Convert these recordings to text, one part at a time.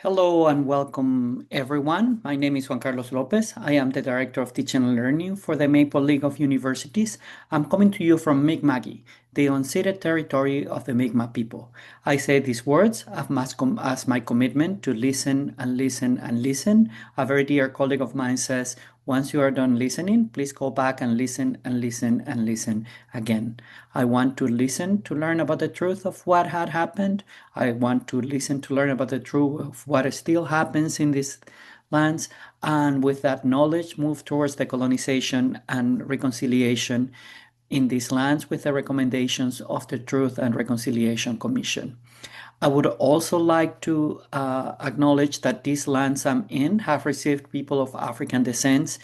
Hello and welcome everyone. My name is Juan Carlos Lopez. I am the Director of Teaching and Learning for the Maple League of Universities. I'm coming to you from Mi'kma'ki, the unceded territory of the Mi'kmaq people. I say these words as my commitment to listen and listen and listen. A very dear colleague of mine says, once you are done listening, please go back and listen and listen and listen again. I want to listen to learn about the truth of what had happened. I want to listen to learn about the truth of what still happens in these lands. And with that knowledge, move towards the colonization and reconciliation in these lands with the recommendations of the Truth and Reconciliation Commission. I would also like to acknowledge that these lands I'm in have received people of African descent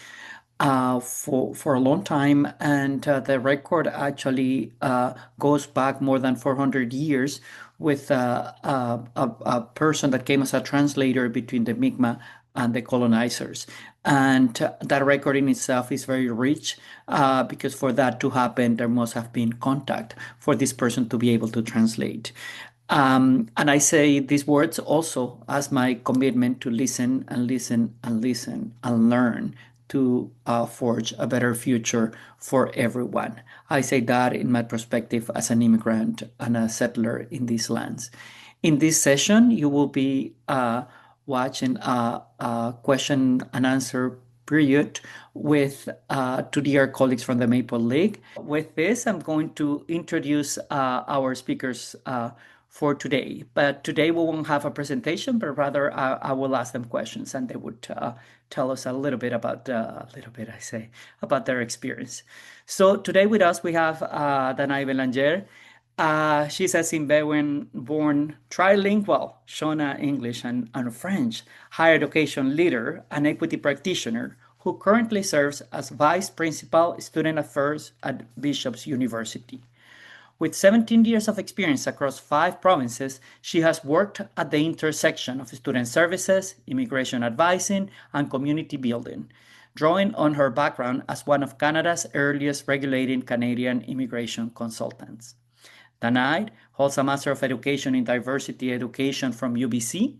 for a long time, and the record actually goes back more than 400 years with a person that came as a translator between the Mi'kmaq and the colonizers. And that record in itself is very rich because for that to happen, there must have been contact for this person to be able to translate. And I say these words also as my commitment to listen and listen and listen and learn to forge a better future for everyone. I say that in my perspective as an immigrant and a settler in these lands. In this session, you will be watching a question and answer period with two dear colleagues from the Maple League. With this, I'm going to introduce our speakers for today. But today we won't have a presentation, but rather I will ask them questions and they would tell us a little bit about their experience. So today with us we have Danai Belanger. She's a Zimbabwean-born trilingual Shona English and French higher education leader and equity practitioner who currently serves as Vice Principal Student Affairs at Bishop's University. With 17 years of experience across 5 provinces, she has worked at the intersection of student services, immigration advising, and community building, drawing on her background as one of Canada's earliest regulating Canadian immigration consultants. Danai holds a Master of Education in Diversity Education from UBC,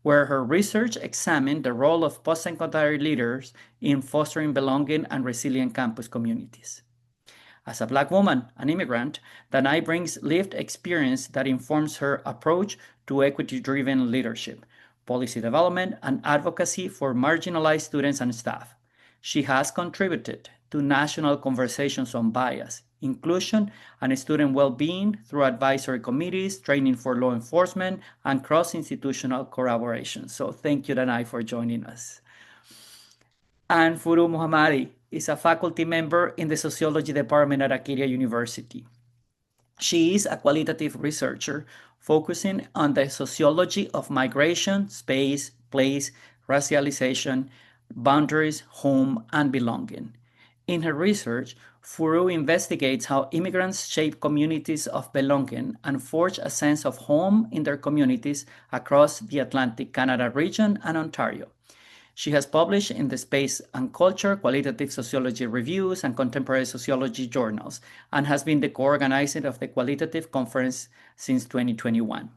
where her research examined the role of post-secondary leaders in fostering belonging and resilient campus communities. As a Black woman, an immigrant, Danai brings lived experience that informs her approach to equity-driven leadership, policy development, and advocacy for marginalized students and staff. She has contributed to national conversations on bias, inclusion, and student well-being through advisory committees, training for law enforcement, and cross-institutional collaboration. So thank you, Danai, for joining us. And Furu Muhammadi is a faculty member in the Sociology Department at Acadia University. She is a qualitative researcher focusing on the sociology of migration, space, place, racialization, boundaries, home, and belonging. In her research, Furu investigates how immigrants shape communities of belonging and forge a sense of home in their communities across the Atlantic Canada region and Ontario. She has published in the Space and Culture, Qualitative Sociology Reviews, and Contemporary Sociology journals, and has been the co-organizer of the Qualitative Conference since 2021.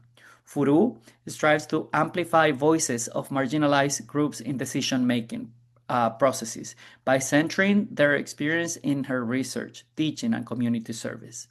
Furu strives to amplify voices of marginalized groups in decision-making processes by centering their experience in her research, teaching, and community service.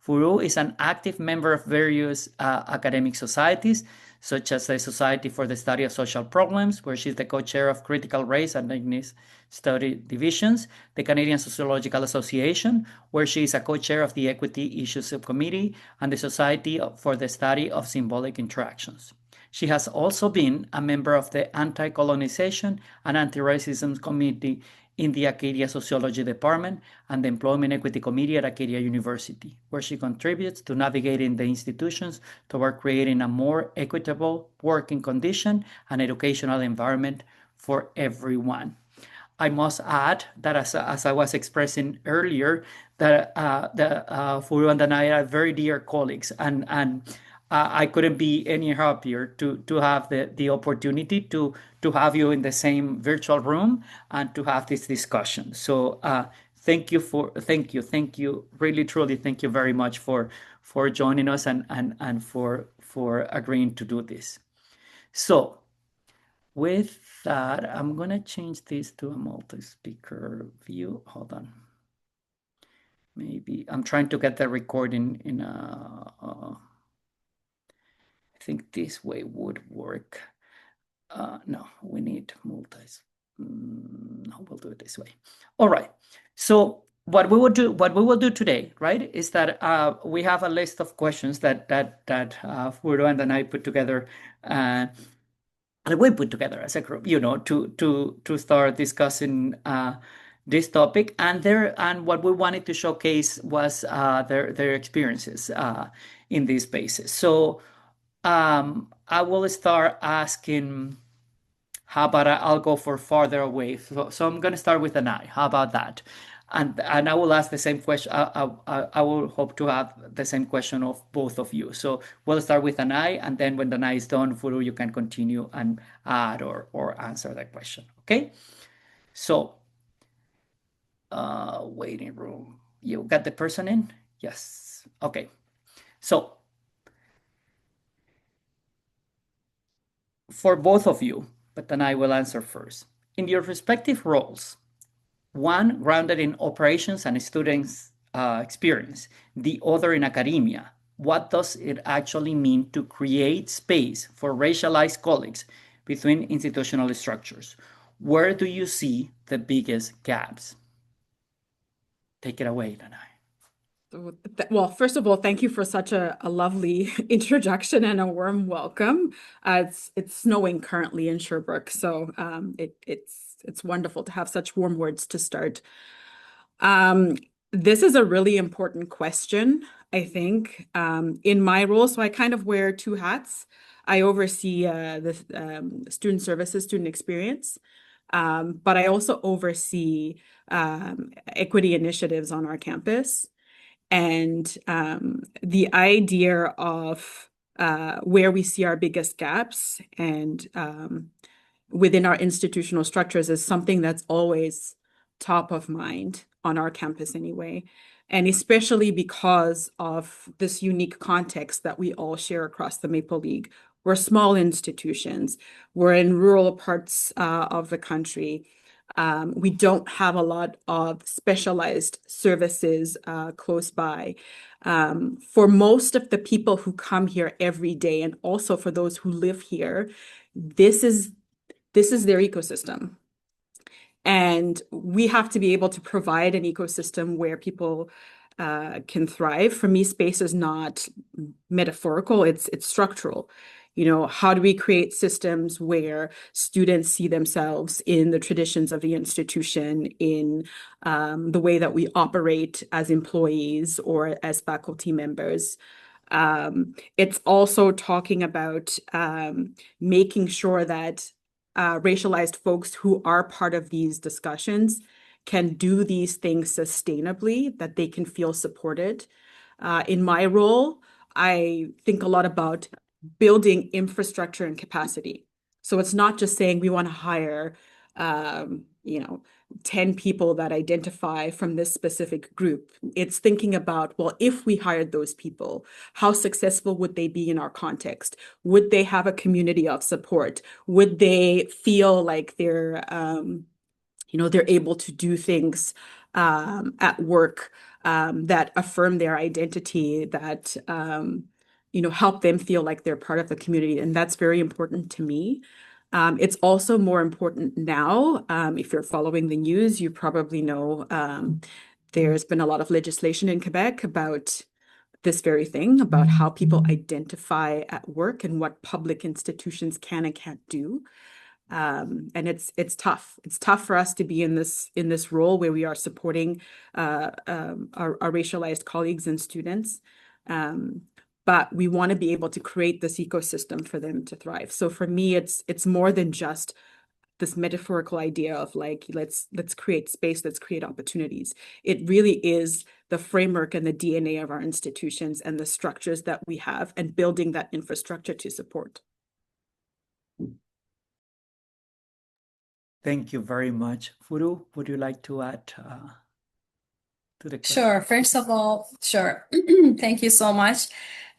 Furu is an active member of various academic societies, such as the Society for the Study of Social Problems, where she's the co-chair of Critical Race and Ethnic Study Divisions, the Canadian Sociological Association, where she is a co-chair of the Equity Issues Subcommittee, and the Society for the Study of Symbolic Interactions. She has also been a member of the Anti-Colonization and Anti-Racism Committee in the Acadia Sociology Department and the Employment Equity Committee at Acadia University, where she contributes to navigating the institutions toward creating a more equitable working condition and educational environment for everyone. I must add that as I was expressing earlier, that Furu and Danai are very dear colleagues, and I couldn't be any happier to have the opportunity to have you in the same virtual room and to have this discussion. So thank you, really truly thank you very much for joining us and for agreeing to do this. So with that, I'm going to change this to a multi-speaker view. Hold on. Maybe I'm trying to get the recording in a, I think this way would work. No, we need no, we'll do it this way. All right. So what we will do today, right, is that we have a list of questions that Furo and I put together, that we put together as a group, to start discussing this topic. And what we wanted to showcase was their experiences in these spaces. So I will start asking. How about I'll go for farther away? So I'm going to start with an I. How about that? And I will ask the same question. I will hope to have the same question of both of you. So we'll start with an I, and then when the I is done, Furu, you can continue and add or answer that question. Okay? So waiting room. You got the person in? Yes. Okay. So for both of you, but then I will answer first. In your respective roles, one grounded in operations and students' experience, the other in academia. What does it actually mean to create space for racialized colleagues between institutional structures? Where do you see the biggest gaps? Take it away, Lanai. Well, first of all, thank you for such a lovely introduction and a warm welcome. It's snowing currently in Sherbrooke, so it's wonderful to have such warm words to start. Um, this is a really important question, I think. In my role, so I kind of wear two hats. I oversee the student services, student experience, but I also oversee equity initiatives on our campus. And the idea of where we see our biggest gaps and within our institutional structures is something that's always top of mind on our campus anyway. And especially because of this unique context that we all share across the Maple League. We're small institutions. We're in rural parts of the country. We don't have a lot of specialized services close by. For most of the people who come here every day, and also for those who live here, this is their ecosystem. And we have to be able to provide an ecosystem where people can thrive. For me, space is not metaphorical, it's structural. How do we create systems where students see themselves in the traditions of the institution, in the way that we operate as employees or as faculty members? It's also talking about making sure that racialized folks who are part of these discussions can do these things sustainably, that they can feel supported. In my role, I think a lot about building infrastructure and capacity. So it's not just saying we want to hire, 10 people that identify from this specific group. It's thinking about, well, if we hired those people, how successful would they be in our context? Would they have a community of support? Would they feel like they're able to do things at work that affirm their identity, that help them feel like they're part of the community? And that's very important to me. It's also more important now. If you're following the news, you probably know there's been a lot of legislation in Quebec about this very thing, about how people identify at work and what public institutions can and can't do. And it's tough. It's tough for us to be in this role where we are supporting our racialized colleagues and students. But we want to be able to create this ecosystem for them to thrive. So for me, it's more than just this metaphorical idea of like, let's create space, let's create opportunities. It really is the framework and the DNA of our institutions and the structures that we have, and building that infrastructure to support. Thank you very much. Furu, would you like to add to the question? Sure. First of all, sure. Thank you so much.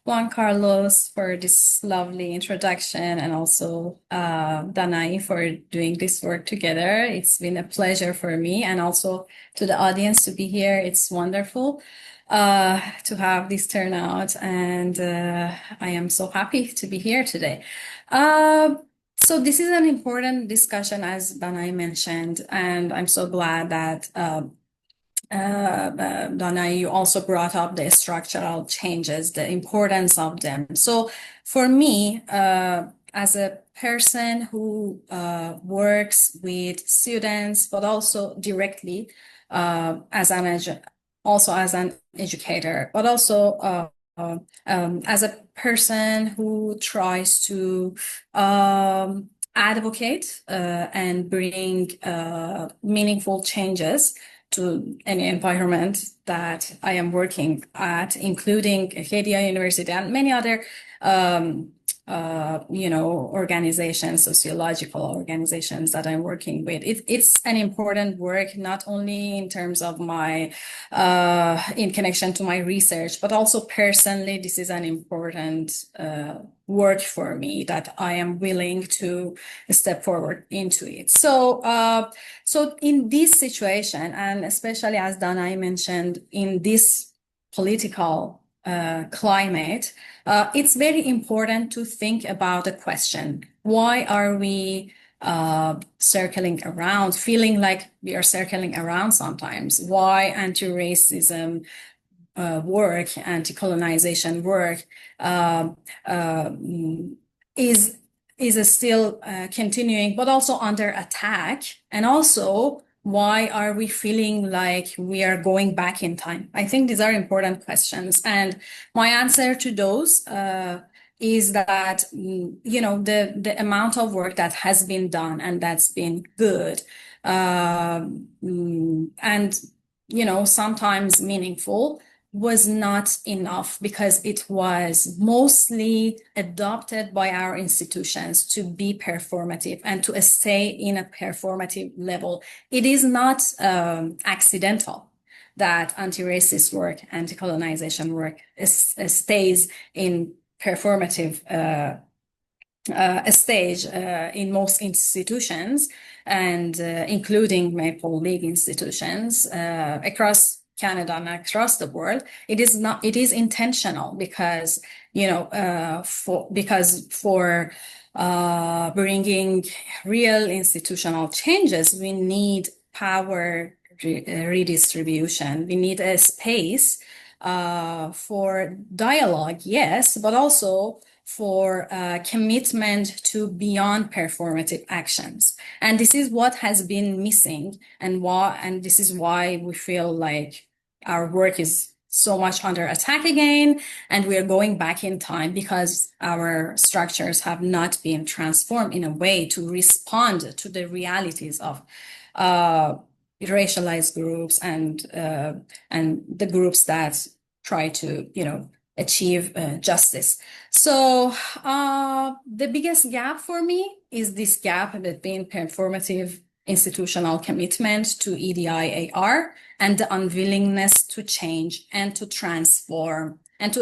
Juan Carlos for this lovely introduction, and also Danai for doing this work together. It's been a pleasure for me, and also to the audience to be here. It's wonderful to have this turnout, and I am so happy to be here today. So this is an important discussion, as Danai mentioned, and I'm so glad that Donna, you also brought up the structural changes, the importance of them. So for me, as a person who works with students, but also directly also as an educator, but also as a person who tries to advocate and bring meaningful changes to any environment that I am working at, including Acadia University and many other, organizations, sociological organizations that I'm working with. It's an important work, not only in terms of my, in connection to my research, but also personally, this is an important work for me that I am willing to step forward into it. So in this situation, and especially as Danai mentioned, in this political climate, it's very important to think about the question: why are we circling around, feeling like we are circling around sometimes? Why anti-racism work, anti-colonization work is still continuing, but also under attack? And also, why are we feeling like we are going back in time? I think these are important questions. And my answer to those is that, the amount of work that has been done and that's been good, and, sometimes meaningful, was not enough because it was mostly adopted by our institutions to be performative and to stay in a performative level. It is not accidental that anti-racist work, anti-colonization work stays in performative stage in most institutions, and including Maple League institutions across Canada and across the world. It is intentional because, for bringing real institutional changes, we need power redistribution. We need a space for dialogue, yes, but also for commitment to beyond performative actions. And this is what has been missing, and this is why we feel like our work is so much under attack again, and we are going back in time because our structures have not been transformed in a way to respond to the realities of racialized groups and the groups that try to, achieve justice. So the biggest gap for me is this gap between performative institutional commitment to EDI-AR and the unwillingness to change and to transform and to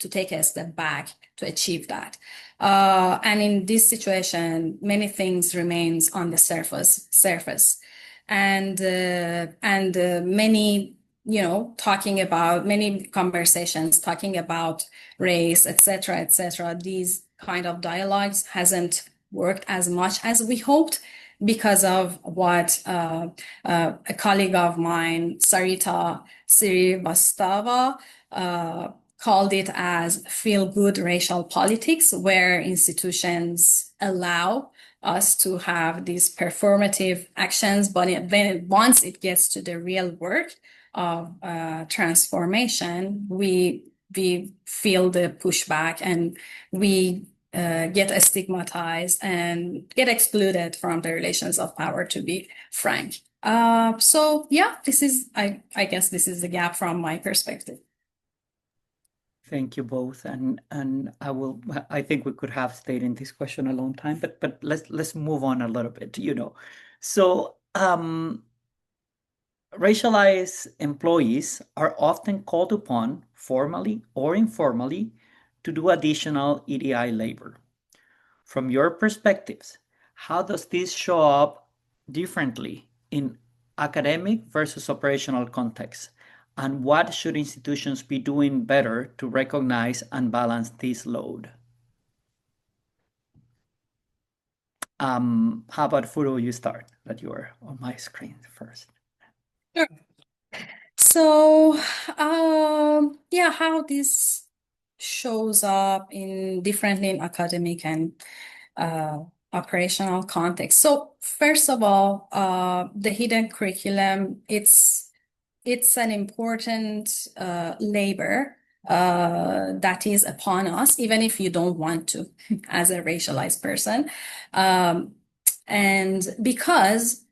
take a step back to achieve that. And in this situation, many things remains on the surface, and many, many conversations talking about race, etc. These kind of dialogues hasn't worked as much as we hoped because of what a colleague of mine, Sarita Srivastava, called it as feel-good racial politics, where institutions allow us to have these performative actions, but once it gets to the real work of transformation, we feel the pushback, and we get stigmatized and get excluded from the relations of power, to be frank. So yeah, I guess this is the gap from my perspective. Thank you both, and I think we could have stayed in this question a long time, but let's move on a little bit, So racialized employees are often called upon, formally or informally, to do additional EDI labor. From your perspectives, how does this show up differently in academic versus operational contexts? And what should institutions be doing better to recognize and balance this load? How about Furo, you start, that you are on my screen first. Sure. So, yeah, how this shows up differently in academic and operational context. So, first of all, the hidden curriculum, it's an important labor that is upon us, even if you don't want to, as a racialized person. And because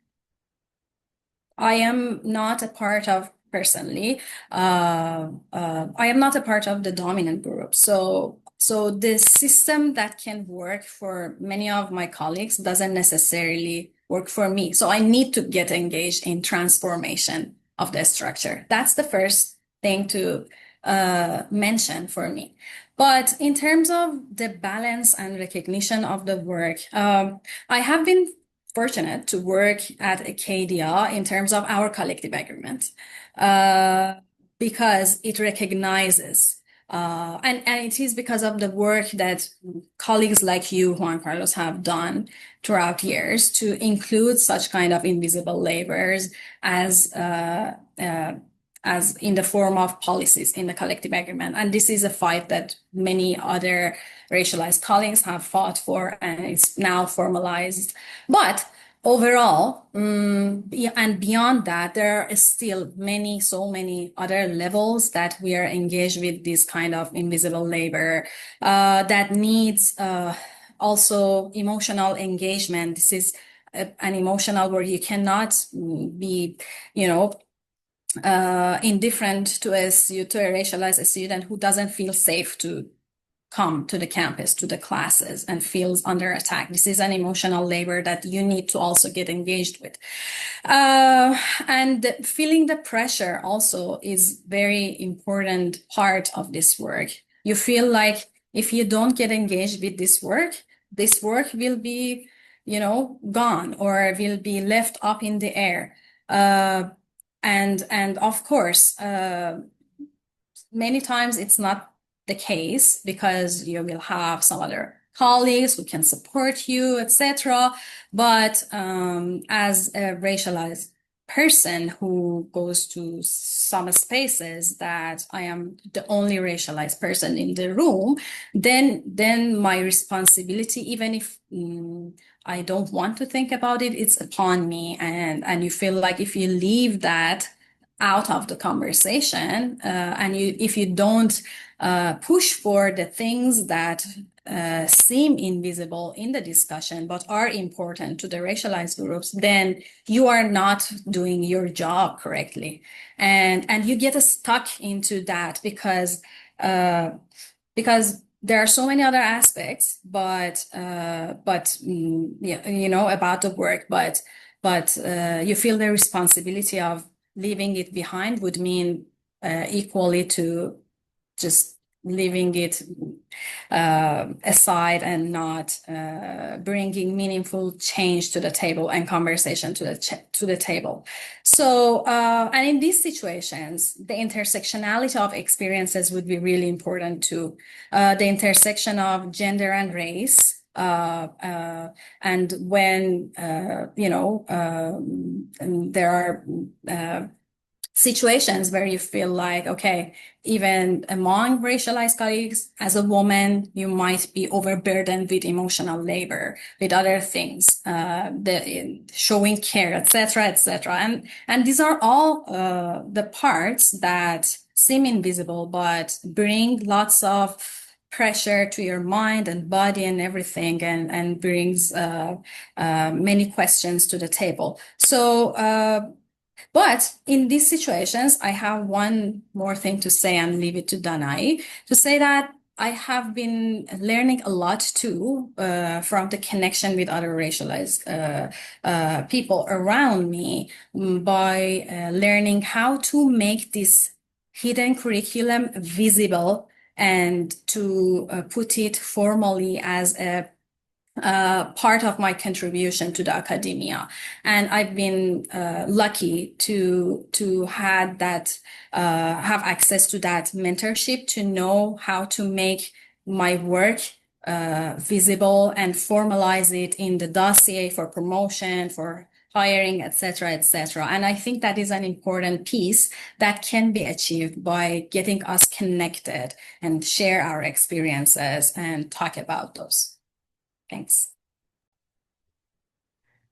I am not a part of, personally, I am not a part of the dominant group. So the system that can work for many of my colleagues doesn't necessarily work for me. So I need to get engaged in transformation of the structure. That's the first thing to mention for me. But in terms of the balance and recognition of the work, I have been fortunate to work at Acadia in terms of our collective agreement, because it recognizes, and it is because of the work that colleagues like you, Juan Carlos, have done throughout years to include such kind of invisible labors as in the form of policies in the collective agreement. And this is a fight that many other racialized colleagues have fought for, and it's now formalized. But overall, and beyond that, there are still so many other levels that we are engaged with this kind of invisible labor that needs also emotional engagement. This is an emotional where you cannot be, indifferent to a racialized student who doesn't feel safe to come to the campus, to the classes, and feels under attack. This is an emotional labor that you need to also get engaged with. And feeling the pressure also is very important part of this work. You feel like if you don't get engaged with this work will be, gone or will be left up in the air. And of course, many times it's not the case because you will have some other colleagues who can support you, etc. But as a racialized person who goes to some spaces that I am the only racialized person in the room, then my responsibility, even if I don't want to think about it, it's upon me. And you feel like if you leave that out of the conversation, and if you don't push for the things that seem invisible in the discussion but are important to the racialized groups, then you are not doing your job correctly, and you get stuck into that because there are so many other aspects, but about the work, but you feel the responsibility of leaving it behind would mean equally to just leaving it aside and not bringing meaningful change to the table and conversation to the table. So, and in these situations, the intersectionality of experiences would be really important too. The intersection of gender and race. And when, there are situations where you feel like, okay, even among racialized colleagues, as a woman, you might be overburdened with emotional labor, with other things, showing care, etc., etc. And these are all the parts that seem invisible, but bring lots of pressure to your mind and body and everything, and brings many questions to the table. So, but in these situations, I have one more thing to say and leave it to Danai to say that I have been learning a lot too from the connection with other racialized people around me by learning how to make this hidden curriculum visible and to put it formally as a part of my contribution to the academia. And I've been lucky to have access to that mentorship, to know how to make my work visible and formalize it in the dossier for promotion, for hiring, etc., etc. And I think that is an important piece that can be achieved by getting us connected and share our experiences and talk about those. Thanks.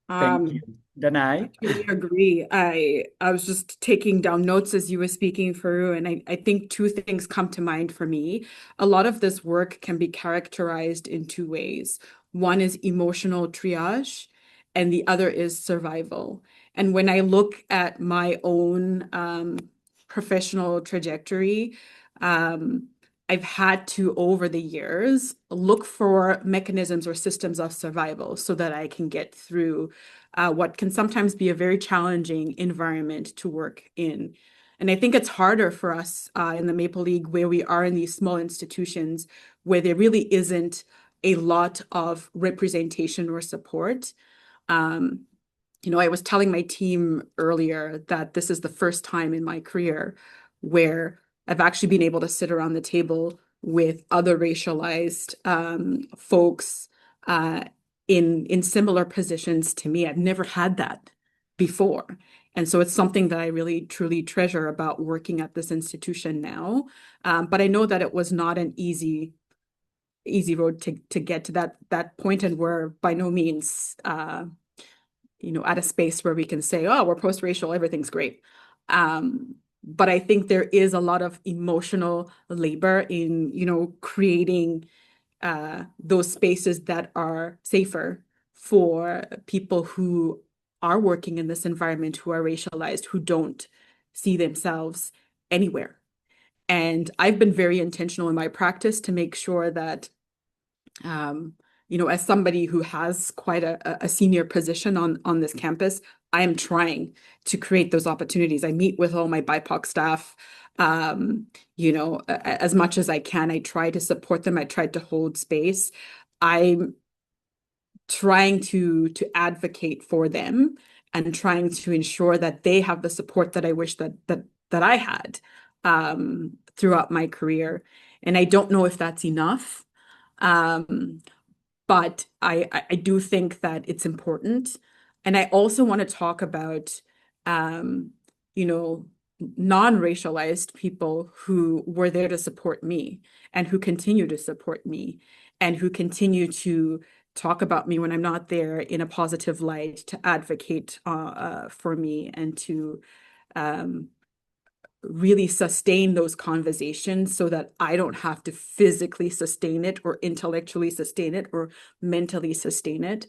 Thank you. Danai? I totally agree. I was just taking down notes as you were speaking, Faru, and I think two things come to mind for me. A lot of this work can be characterized in two ways. One is emotional triage, and the other is survival. And when I look at my own professional trajectory, I've had to, over the years, look for mechanisms or systems of survival so that I can get through what can sometimes be a very challenging environment to work in. And I think it's harder for us in the Maple League, where we are in these small institutions where there really isn't a lot of representation or support. I was telling my team earlier that this is the first time in my career where I've actually been able to sit around the table with other racialized folks in similar positions to me. I've never had that before. And so it's something that I really, truly treasure about working at this institution now. But I know that it was not an easy road to get to that point, and we're by no means at a space where we can say, oh, we're post-racial, everything's great. But I think there is a lot of emotional labor in, creating those spaces that are safer for people who are working in this environment, who are racialized, who don't see themselves anywhere. And I've been very intentional in my practice to make sure that as somebody who has quite a senior position on this campus, I am trying to create those opportunities. I meet with all my BIPOC staff, as much as I can. I try to support them. I try to hold space. I'm trying to advocate for them and trying to ensure that they have the support that I wish that I had throughout my career. And I don't know if that's enough. But I do think that it's important. And I also want to talk about, non-racialized people who were there to support me and who continue to support me and who continue to talk about me when I'm not there in a positive light, to advocate for me and to really sustain those conversations so that I don't have to physically sustain it or intellectually sustain it or mentally sustain it.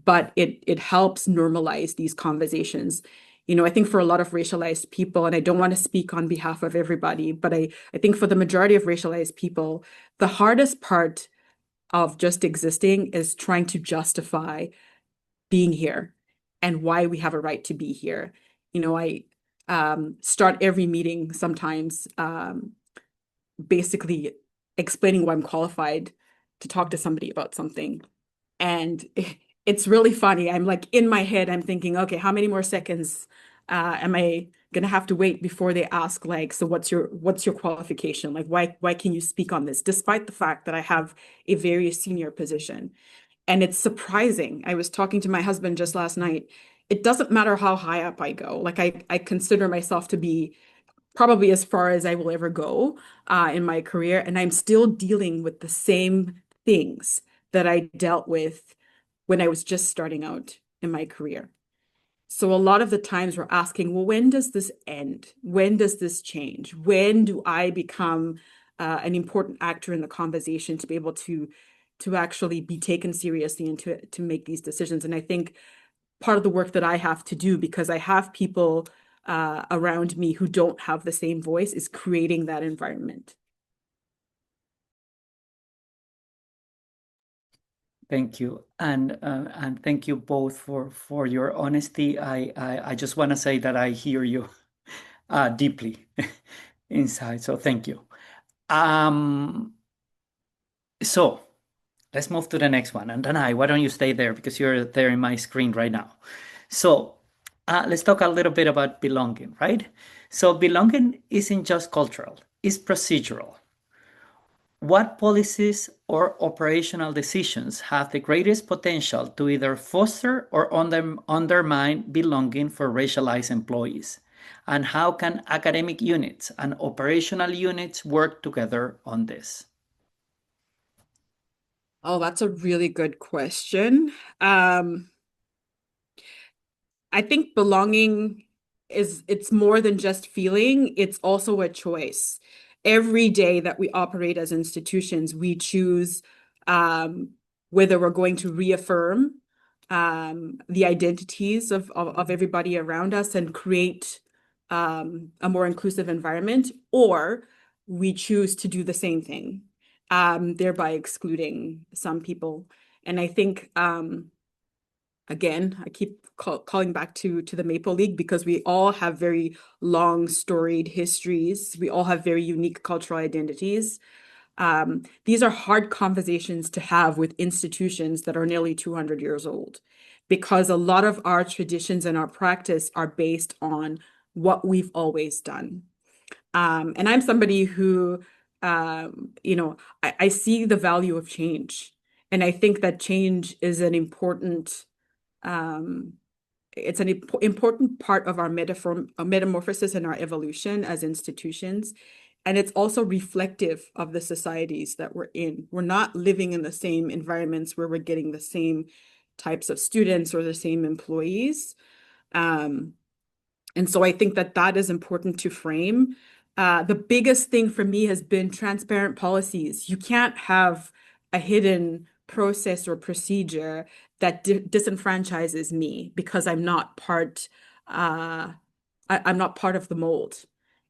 But it helps normalize these conversations. I think for a lot of racialized people, and I don't want to speak on behalf of everybody, but I think for the majority of racialized people, the hardest part of just existing is trying to justify being here and why we have a right to be here. I start every meeting sometimes basically explaining why I'm qualified to talk to somebody about something. And it's really funny. I'm like, in my head, I'm thinking, okay, how many more seconds am I gonna have to wait before they ask, like, so what's your qualification? Like, why can you speak on this? Despite the fact that I have a very senior position. And it's surprising. I was talking to my husband just last night. It doesn't matter how high up I go. Like I consider myself to be probably as far as I will ever go in my career. And I'm still dealing with the same things that I dealt with when I was just starting out in my career. So a lot of the times we're asking, well, when does this end? When does this change? When do I become an important actor in the conversation to be able to actually be taken seriously and to make these decisions? And I think part of the work that I have to do, because I have people around me who don't have the same voice, is creating that environment. Thank you, and thank you both for your honesty. I just want to say that I hear you deeply inside. So thank you. Um, so let's move to the next one. And Danai, why don't you stay there because you're there in my screen right now. So let's talk a little bit about belonging, right? So belonging isn't just cultural; it's procedural. What policies or operational decisions have the greatest potential to either foster or undermine belonging for racialized employees? And how can academic units and operational units work together on this? Oh, that's a really good question. I think belonging it's more than just feeling, it's also a choice. Every day that we operate as institutions, we choose whether we're going to reaffirm the identities of everybody around us and create a more inclusive environment, or we choose to do the same thing, thereby excluding some people. And I think again, I keep calling back to the Maple League because we all have very long storied histories. We all have very unique cultural identities. These are hard conversations to have with institutions that are nearly 200 years old, because a lot of our traditions and our practice are based on what we've always done. And I'm somebody who, I see the value of change. And I think that change is an important it's an important part of our metamorphosis and our evolution as institutions. And it's also reflective of the societies that we're in. We're not living in the same environments where we're getting the same types of students or the same employees. And so I think that that is important to frame. The biggest thing for me has been transparent policies. You can't have a hidden process or procedure that disenfranchises me because I'm not part. I'm not part of the mold.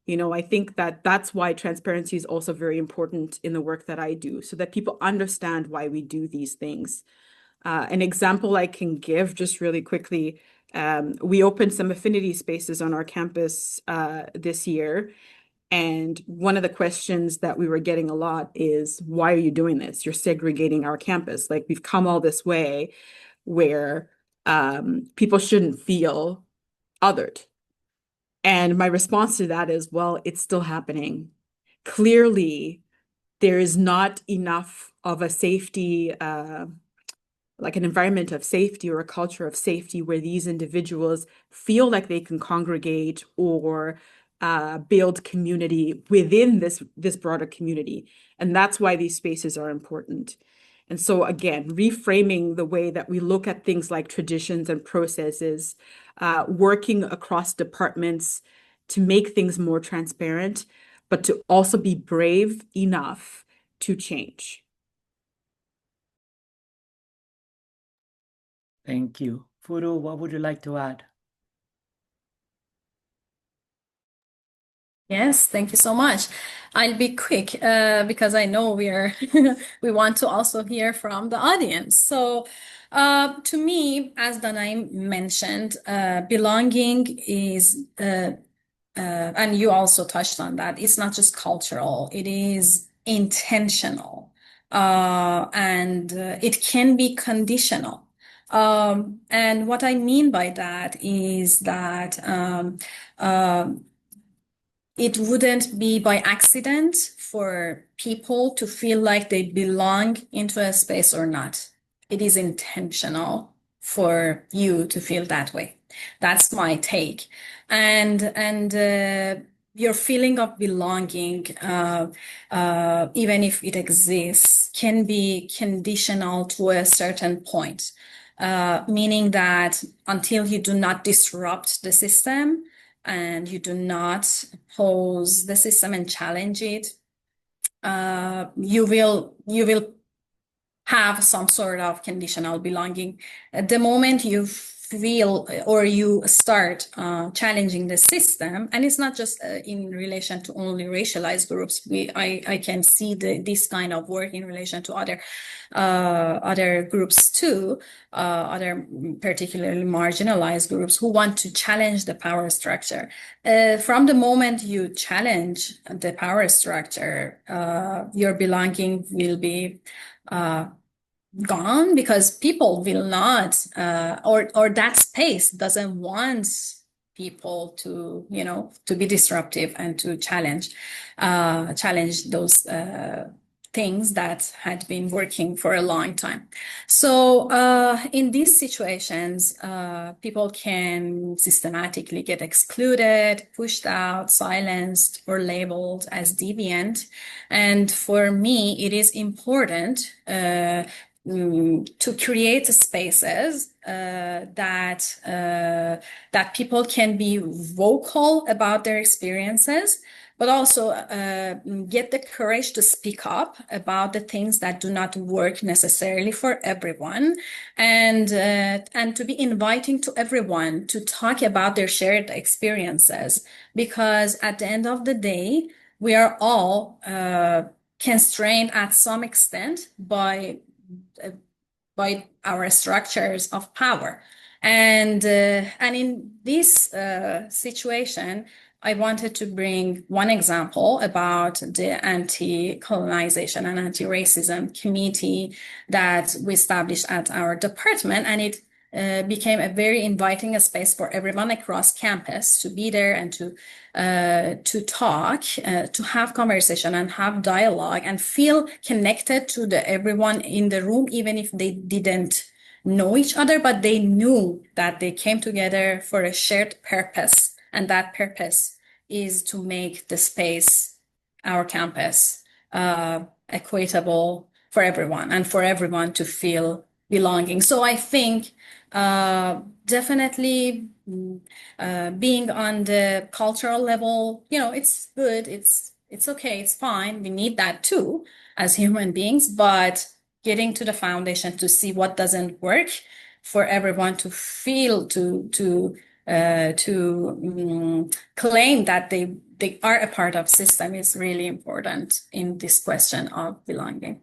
I think that that's why transparency is also very important in the work that I do, so that people understand why we do these things. An example I can give just really quickly, we opened some affinity spaces on our campus this year. And one of the questions that we were getting a lot is, why are you doing this? You're segregating our campus. Like, we've come all this way where people shouldn't feel othered. And my response to that is, well, it's still happening. Clearly, there is not enough of a safety like an environment of safety or a culture of safety where these individuals feel like they can congregate or build community within this broader community. And that's why these spaces are important. And so again, reframing the way that we look at things like traditions and processes, working across departments to make things more transparent, but to also be brave enough to change. Thank you. Furu, what would you like to add? Yes, thank you so much. I'll be quick because I know we want to also hear from the audience. So to me, as Danai mentioned, belonging is, and you also touched on that, it's not just cultural, it is intentional, and it can be conditional. And what I mean by that is that it wouldn't be by accident for people to feel like they belong into a space or not. It is intentional for you to feel that way. That's my take. And your feeling of belonging, even if it exists, can be conditional to a certain point, meaning that until you do not disrupt the system, and you do not oppose the system and challenge it, you will have some sort of conditional belonging. At the moment you feel or you start challenging the system, and it's not just in relation to only racialized groups. I can see this kind of work in relation to other groups too, other particularly marginalized groups who want to challenge the power structure. From the moment you challenge the power structure, your belonging will be gone, because people will not, or that space doesn't want people to, to be disruptive and to challenge those things that had been working for a long time. So in these situations, people can systematically get excluded, pushed out, silenced, or labeled as deviant. And for me, it is important to create spaces that people can be vocal about their experiences, but also get the courage to speak up about the things that do not work necessarily for everyone, and to be inviting to everyone to talk about their shared experiences, because at the end of the day, we are all constrained at some extent by our structures of power. And in this situation, I wanted to bring one example about the anti-colonization and anti-racism committee that we established at our department, and it became a very inviting space for everyone across campus to be there and to talk, to have conversation and have dialogue and feel connected to everyone in the room, even if they didn't know each other, but they knew that they came together for a shared purpose. And that purpose is to make the space, our campus, equitable for everyone and for everyone to feel belonging. So I think definitely being on the cultural level, it's good, it's okay, it's fine. We need that too as human beings, but getting to the foundation to see what doesn't work for everyone to feel, to claim that they are a part of system is really important in this question of belonging.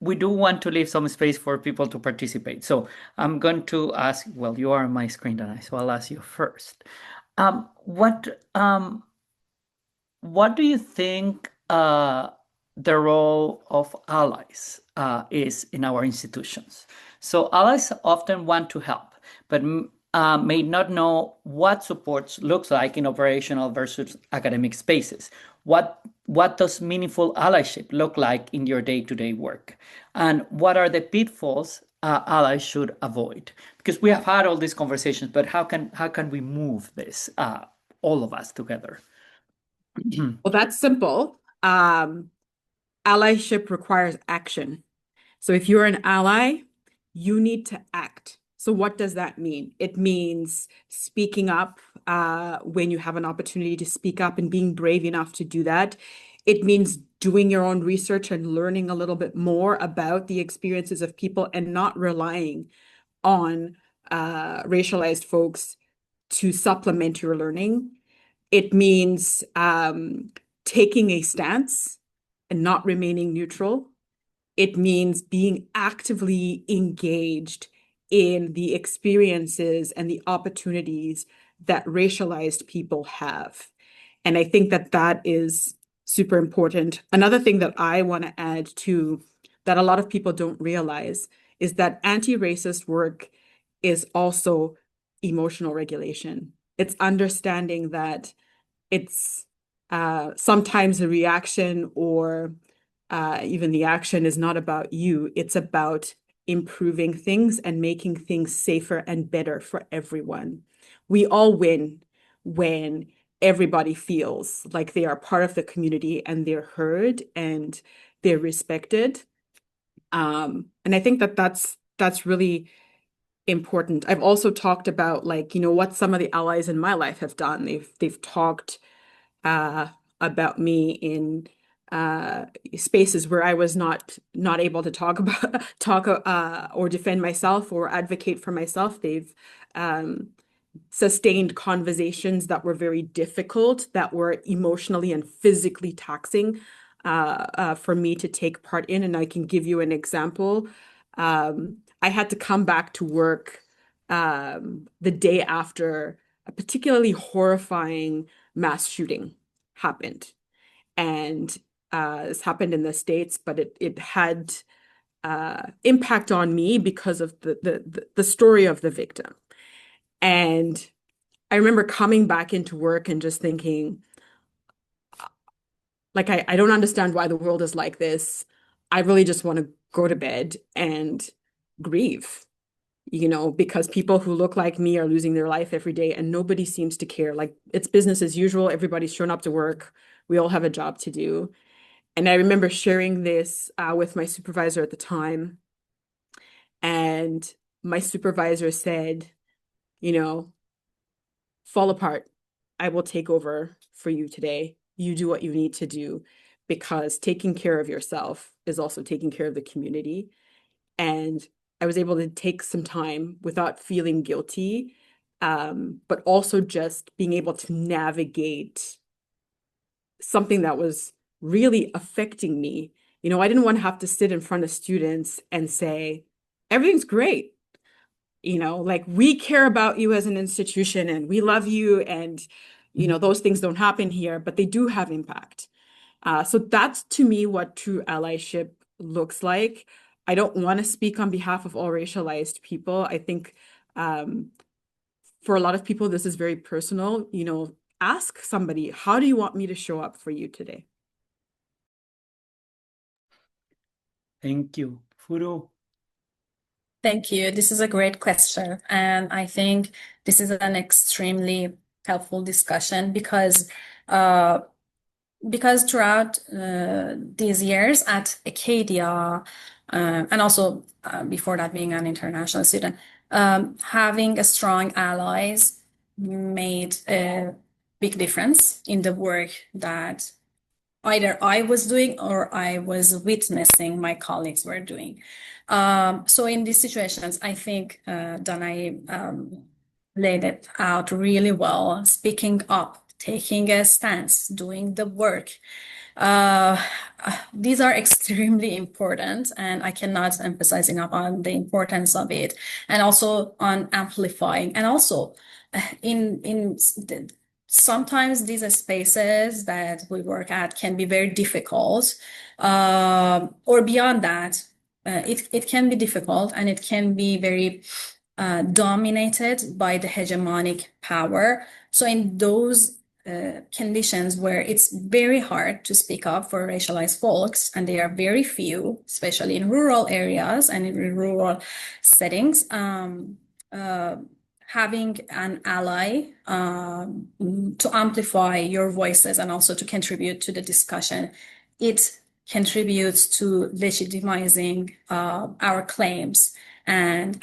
We do want to leave some space for people to participate. So I'm going to ask, well, you are on my screen tonight, so I'll ask you first. What do you think the role of allies is in our institutions? So allies often want to help, but may not know what supports looks like in operational versus academic spaces. What does meaningful allyship look like in your day-to-day work? And what are the pitfalls allies should avoid? Because we have had all these conversations, but how can we move this, all of us together? Well, that's simple. Allyship requires action. So if you're an ally, you need to act. So what does that mean? It means speaking up when you have an opportunity to speak up and being brave enough to do that. It means doing your own research and learning a little bit more about the experiences of people and not relying on racialized folks to supplement your learning. It means taking a stance and not remaining neutral. It means being actively engaged in the experiences and the opportunities that racialized people have. And I think that is super important. Another thing that I want to add to that a lot of people don't realize is that anti-racist work is also emotional regulation. It's understanding that it's sometimes a reaction or even the action is not about you. It's about improving things and making things safer and better for everyone. We all win when everybody feels like they are part of the community and they're heard and they're respected. And I think that's really important. I've also talked about what some of the allies in my life have done. They've talked about me in spaces where I was not able to talk or defend myself or advocate for myself. They've sustained conversations that were very difficult, that were emotionally and physically taxing for me to take part in. And I can give you an example. I had to come back to work the day after a particularly horrifying mass shooting happened. And this happened in the States, but it had impact on me because of the story of the victim. And I remember coming back into work and just thinking, like, I don't understand why the world is like this. I really just want to go to bed and grieve, because people who look like me are losing their life every day and nobody seems to care. Like, it's business as usual. Everybody's shown up to work. We all have a job to do. And I remember sharing this with my supervisor at the time. And my supervisor said, fall apart. I will take over for you today. You do what you need to do, because taking care of yourself is also taking care of the community. And I was able to take some time without feeling guilty, but also just being able to navigate something that was really affecting me. I didn't want to have to sit in front of students and say, everything's great. Like, we care about you as an institution and we love you. And, those things don't happen here, but they do have impact. So that's, to me, what true allyship looks like. I don't want to speak on behalf of all racialized people. I think for a lot of people, this is very personal. Ask somebody, how do you want me to show up for you today? Thank you. Furu. Thank you. This is a great question. And I think this is an extremely helpful discussion because throughout these years at Acadia, and also before that being an international student, having a strong allies made a big difference in the work that either I was doing or I was witnessing my colleagues were doing. So in these situations, I think Danae laid it out really well, speaking up, taking a stance, doing the work. These are extremely important, and I cannot emphasize enough on the importance of it, and also on amplifying, and also sometimes these spaces that we work at can be very difficult, or beyond that, it can be difficult and it can be very dominated by the hegemonic power. So in those conditions where it's very hard to speak up for racialized folks, and they are very few, especially in rural areas and in rural settings, having an ally to amplify your voices and also to contribute to the discussion, it contributes to legitimizing our claims and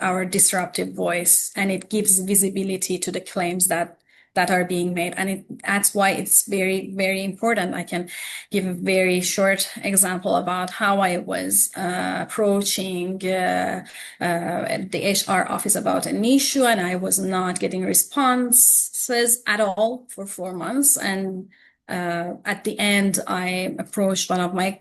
our disruptive voice, and it gives visibility to the claims that are being made, and that's why it's very, very important. I can give a very short example about how I was approaching the HR office about an issue, and I was not getting responses at all for 4 months. And at the end, I approached one of my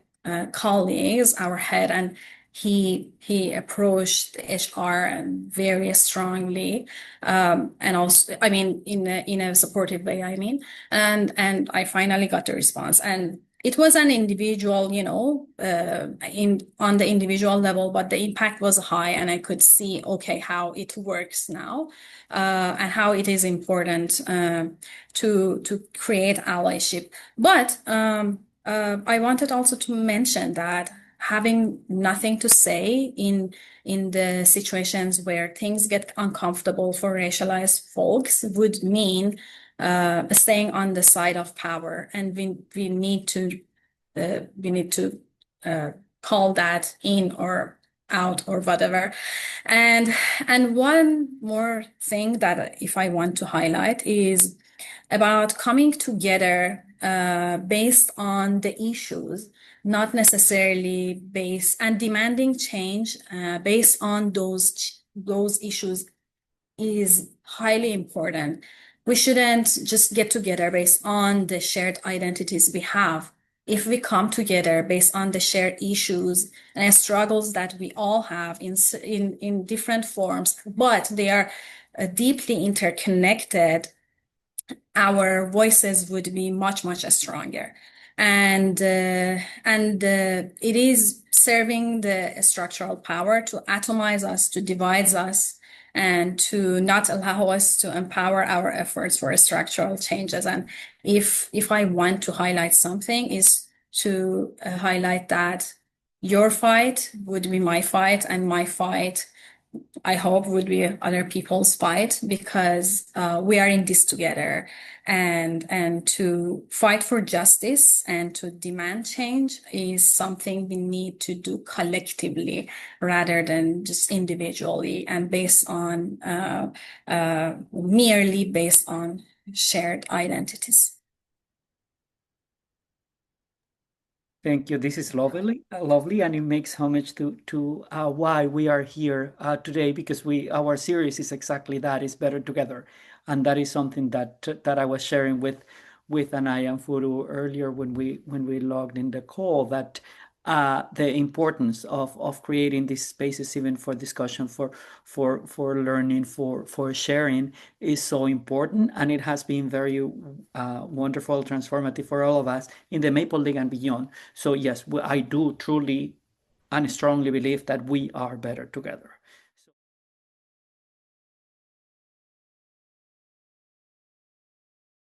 colleagues, our head, and he approached HR and very strongly, and also, I mean, in a supportive way, I mean, and I finally got the response, and it was an individual, on the individual level, but the impact was high, and I could see, okay, how it works now, and how it is important to create allyship. But I wanted also to mention that having nothing to say in the situations where things get uncomfortable for racialized folks would mean staying on the side of power, and we need to call that in or out or whatever. And one more thing that if I want to highlight is about coming together based on the issues, not necessarily based, and demanding change based on those issues is highly important. We shouldn't just get together based on the shared identities we have. If we come together based on the shared issues and struggles that we all have in different forms, but they are deeply interconnected, our voices would be much, much stronger. And it is serving the structural power to atomize us, to divide us, and to not allow us to empower our efforts for structural changes. And if I want to highlight something, is to highlight that your fight would be my fight, and my fight, I hope, would be other people's fight, because we are in this together. And to fight for justice and to demand change is something we need to do collectively rather than just individually and based on merely based on shared identities. Thank you. This is lovely, and it makes homage to why we are here today, because our series is exactly that: is better together, and that is something that I was sharing with Anaya and Furu earlier when we logged in the call, that the importance of creating these spaces, even for discussion, for learning, for sharing, is so important, and it has been very wonderful, transformative for all of us in the Maple League and beyond. So yes, I do truly and strongly believe that we are better together.